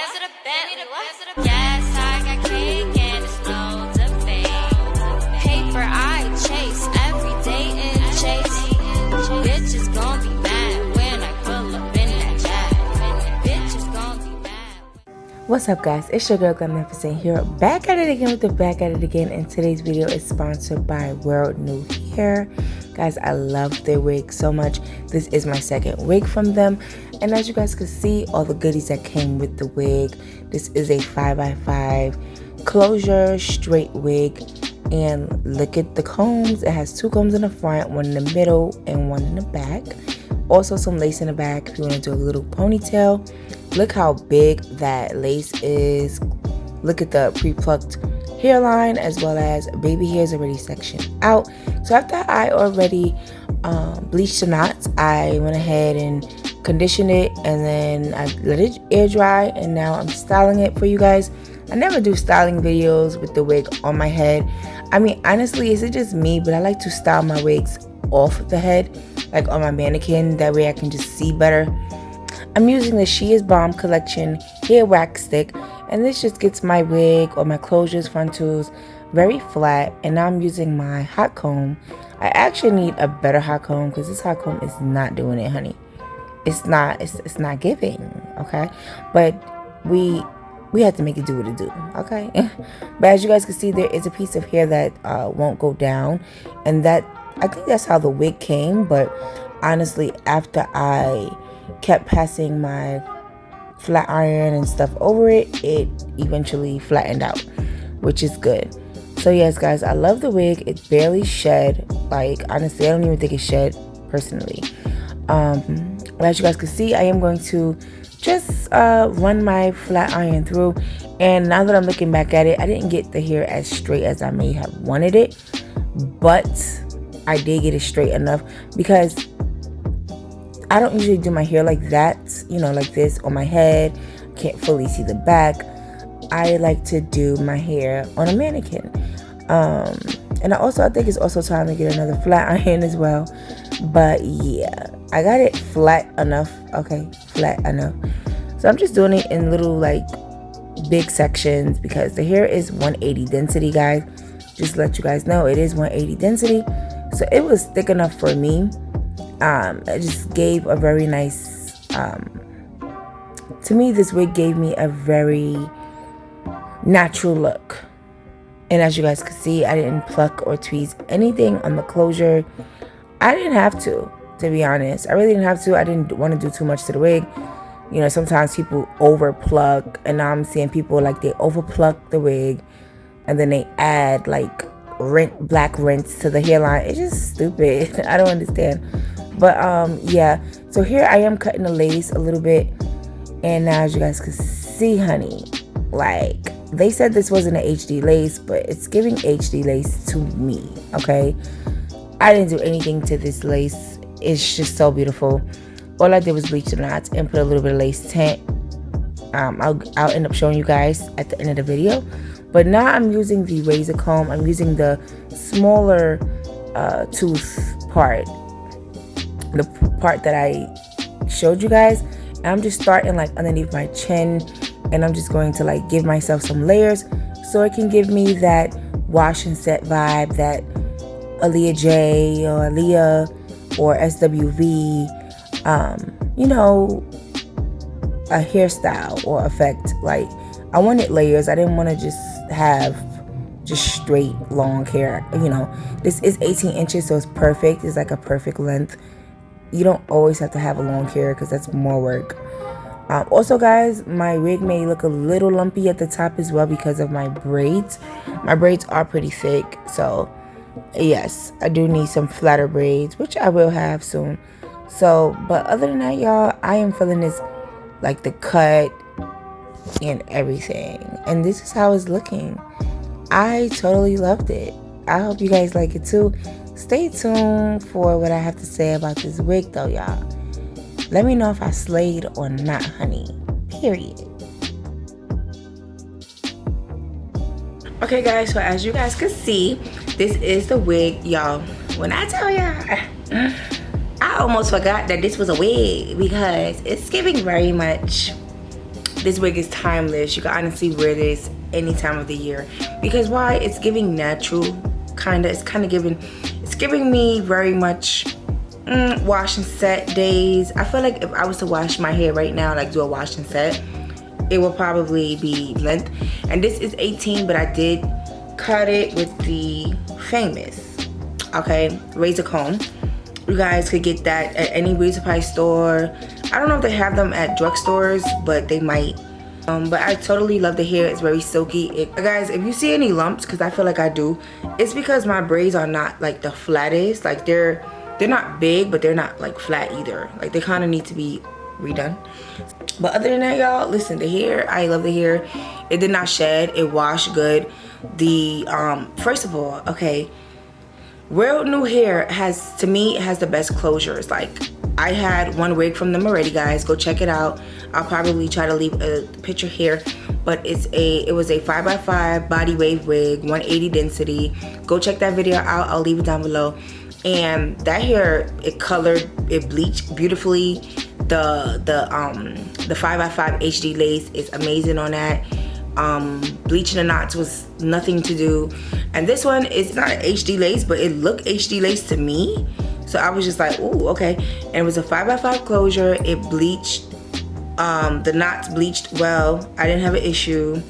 Is it a Bentley? Yes, I got cake and it's no debate. Paper I chase every day in chase. Bitches gon' be mad when I pull up in that jag. Bitches gon' be mad. What's up, guys? It's your girl Glam.Nefercent here, back at it again with the back at it again, and today's video is sponsored by WorldNewHair. Guys, I love their wig so much. This is my second wig from them, and as you guys can see, all the goodies that came with the wig. This is a 5x5 closure straight wig, and look at the combs. It has two combs in the front, one in the middle and one in the back. Also some lace in the back if you want to do a little ponytail. Look how big that lace is. Look at the pre-plucked hairline, as well as baby hairs already sectioned out. So after I already bleached the knots, I went ahead and conditioned it, and then I let it air dry, and now I'm styling it for you guys. I never do styling videos with the wig on my head. I mean, honestly, is it just me? But I like to style my wigs off the head, like on my mannequin. That way I can just see better. I'm using the She Is Bomb collection hair wax stick, and this just gets my wig or my closures, frontals very flat. And now I'm using my hot comb. I actually need a better hot comb because this hot comb is not doing it, honey. It's not giving, okay? But we have to make it do what it do, okay? But as you guys can see, there is a piece of hair that won't go down, and that, I think that's how the wig came. But honestly, after I kept passing my flat iron and stuff over it, it eventually flattened out, which is good. So yes, guys, I love the wig. It barely shed. Like, honestly, I don't even think it shed personally. As you guys can see, I am going to just run my flat iron through, and now that I'm looking back at it, I didn't get the hair as straight as I may have wanted it, but I did get it straight enough, because I don't usually do my hair like that, you know, like this on my head. Can't fully see the back. I like to do my hair on a mannequin. And I think it's also time to get another flat iron as well. But yeah, I got it flat enough. Okay, flat enough. So I'm just doing it in little, like, big sections, because the hair is 180 density, guys. Just to let you guys know, it is 180 density. So it was thick enough for me. It just gave a very nice, to me, this wig gave me a very natural look. And as you guys can see, I didn't pluck or tweeze anything on the closure. I didn't have to be honest. I really didn't have to. I didn't want to do too much to the wig. You know, sometimes people over pluck, and now I'm seeing people, like, they over pluck the wig and then they add, like, black rinse to the hairline. It's just stupid. I don't understand. But yeah, so here I am cutting the lace a little bit, and now as you guys can see, honey, like, they said this wasn't an HD lace, but it's giving HD lace to me, okay? I didn't do anything to this lace. It's just so beautiful. All I did was bleach the knots and put a little bit of lace tint. I'll end up showing you guys at the end of the video. But now I'm using the razor comb. I'm using the smaller tooth part, the part that I showed you guys, and I'm just starting, like, underneath my chin, and I'm just going to, like, give myself some layers so it can give me that wash and set vibe that Aaliyah J or Aaliyah or SWV, you know, a hairstyle or effect. Like, I wanted layers. I didn't want to just have just straight long hair. You know, this is 18 inches, so it's perfect. It's like a perfect length. You don't always have to have a long hair, because that's more work. Also, guys, my wig may look a little lumpy at the top as well because of my braids. My braids are pretty thick, so yes, I do need some flatter braids, which I will have soon. So, but other than that, y'all, I am feeling this, like, the cut and everything, and this is how it's looking. I totally loved it. I hope you guys like it too. Stay tuned for what I have to say about this wig, though, y'all. Let me know if I slayed or not, honey. Period. Okay, guys, so as you guys can see, this is the wig, y'all. When I tell y'all, I almost forgot that this was a wig, because it's giving very much This wig is timeless. You can honestly wear this any time of the year. Because why? It's giving natural, kinda. It's giving me very much wash and set days. I feel like if I was to wash my hair right now, like do a wash and set, it will probably be length. And this is 18, but I did cut it with the famous, okay, razor comb. You guys could get that at any beauty supply store. I don't know if they have them at drugstores, but they might. But I totally love the hair. It's very silky. Guys, if you see any lumps, because I feel like I do, it's because my braids are not like the flattest. Like they're not big, but they're not like flat either. Like they kind of need to be redone. But other than that, y'all, listen, the hair, I love the hair. It did not shed. It washed good. The first of all, okay, WorldNewHair has, to me, it has the best closures. Like I had one wig from them already, guys. Go check it out. I'll probably try to leave a picture here, but it was a 5x5 body wave wig, 180 density. Go check that video out. I'll leave it down below. And that hair, it colored, it bleached beautifully. The 5x5 HD lace is amazing on that. Bleaching the knots was nothing to do. And this one is not an HD lace, but it looked HD lace to me. So I was just like, ooh, okay. And it was a 5x5 closure. It bleached, the knots bleached well. I didn't have an issue.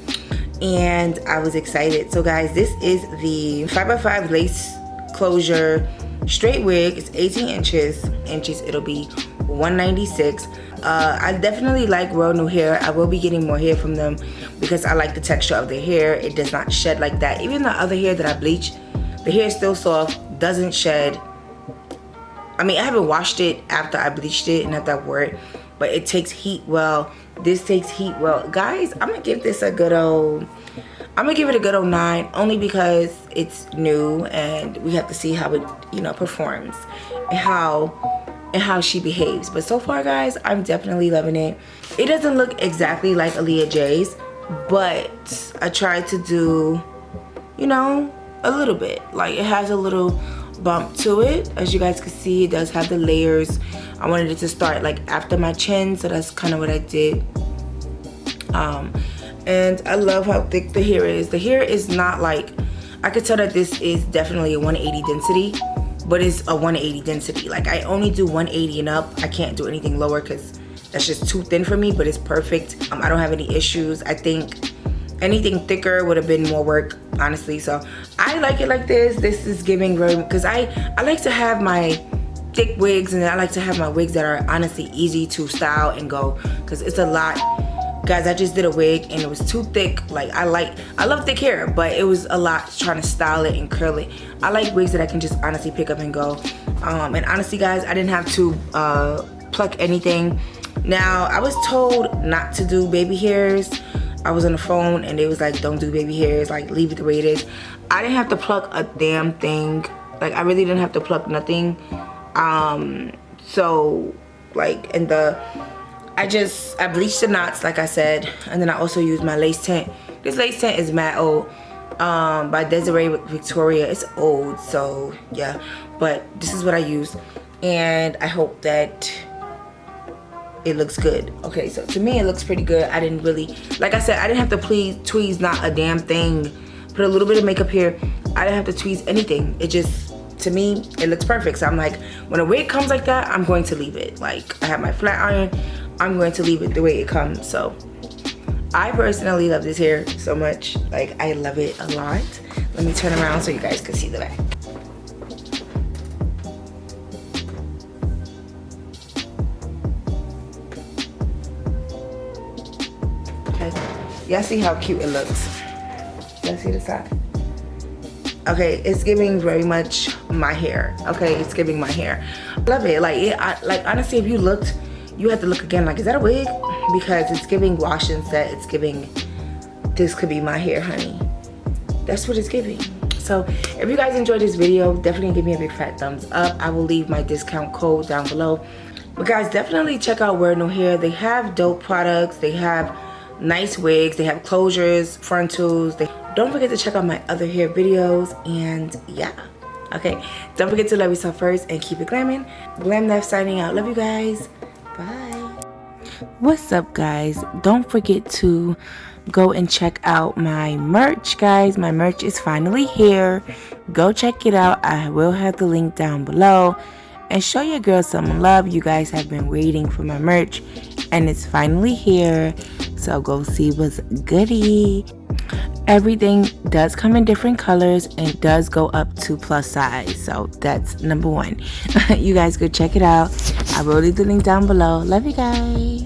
And I was excited. So guys, this is the 5x5 lace closure straight wig. It's 18 inches. It'll be $196. I definitely like WorldNewHair. I will be getting more hair from them because I like the texture of their hair. It does not shed like that. Even the other hair that I bleached, the hair is still soft, doesn't shed. I mean, I haven't washed it after I bleached it and after I wore it, but it takes heat well. This takes heat well. Guys, I'm gonna give this a good old, I'm gonna give it a good old 9, only because it's new and we have to see how it, you know, performs and how she behaves. But so far, guys, I'm definitely loving it. It doesn't look exactly like Aaliyah J's, but I tried to do, you know, a little bit. Like it has a little bump to it. As you guys can see, it does have the layers. I wanted it to start like after my chin, so that's kind of what I did. And I love how thick the hair is. The hair is not like, I could tell that this is definitely a 180 density, but it's a 180 density. Like I only do 180 and up. I can't do anything lower because that's just too thin for me, but it's perfect. I don't have any issues. I think anything thicker would have been more work, honestly. So I like it like this. This is giving very, because I like to have my thick wigs, and I like to have my wigs that are honestly easy to style and go, because it's a lot. Guys, I just did a wig and it was too thick. Like I love thick hair, but it was a lot trying to style it and curl it. I like wigs that I can just honestly pick up and go. And honestly, guys, I didn't have to pluck anything. Now, I was told not to do baby hairs. I was on the phone and they was like, don't do baby hairs, like leave it the way it is. I didn't have to pluck a damn thing. Like I really didn't have to pluck nothing. So like, and I bleached the knots, like I said, and then I also used my lace tint. This lace tint is matte old, by Desiree Victoria. It's old, so yeah, but this is what I used, and I hope that it looks good. Okay, so to me it looks pretty good. I didn't really, like I said, I didn't have to tweeze not a damn thing. Put a little bit of makeup here. I didn't have to tweeze anything. It just, to me, it looks perfect. So I'm like, when a wig comes like that, I'm going to leave it. Like I have my flat iron, I'm going to leave it the way it comes. So I personally love this hair so much. Like I love it a lot. Let me turn around so you guys can see the back. Okay, y'all see how cute it looks? Y'all see the side? Okay, it's giving very much my hair. Okay, it's giving my hair. Love it. Like honestly, if you looked, you have to look again. Like, is that a wig? Because it's giving wash and set. It's giving, this could be my hair, honey. That's what it's giving. So if you guys enjoyed this video, definitely give me a big fat thumbs up. I will leave my discount code down below. But guys, definitely check out WorldNewHair. They have dope products. They have nice wigs. They have closures, frontals. Don't forget to check out my other hair videos. And yeah, okay, don't forget to love yourself first and keep it glamming. Glam.Nefercent signing out. Love you guys. Bye. What's up, guys? Don't forget to go and check out my merch, guys. My merch is finally here. Go check it out. I will have the link down below. And show your girl some love. You guys have been waiting for my merch, and it's finally here. So go see what's goody. Everything does come in different colors and does go up to plus size, so that's number one. You guys go check it out. I will leave the link down below. Love you guys.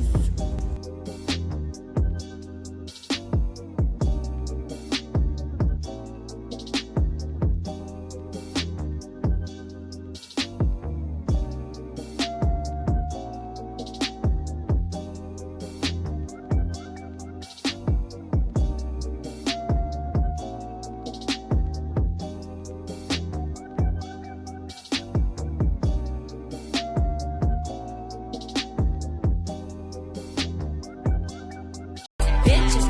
Bitches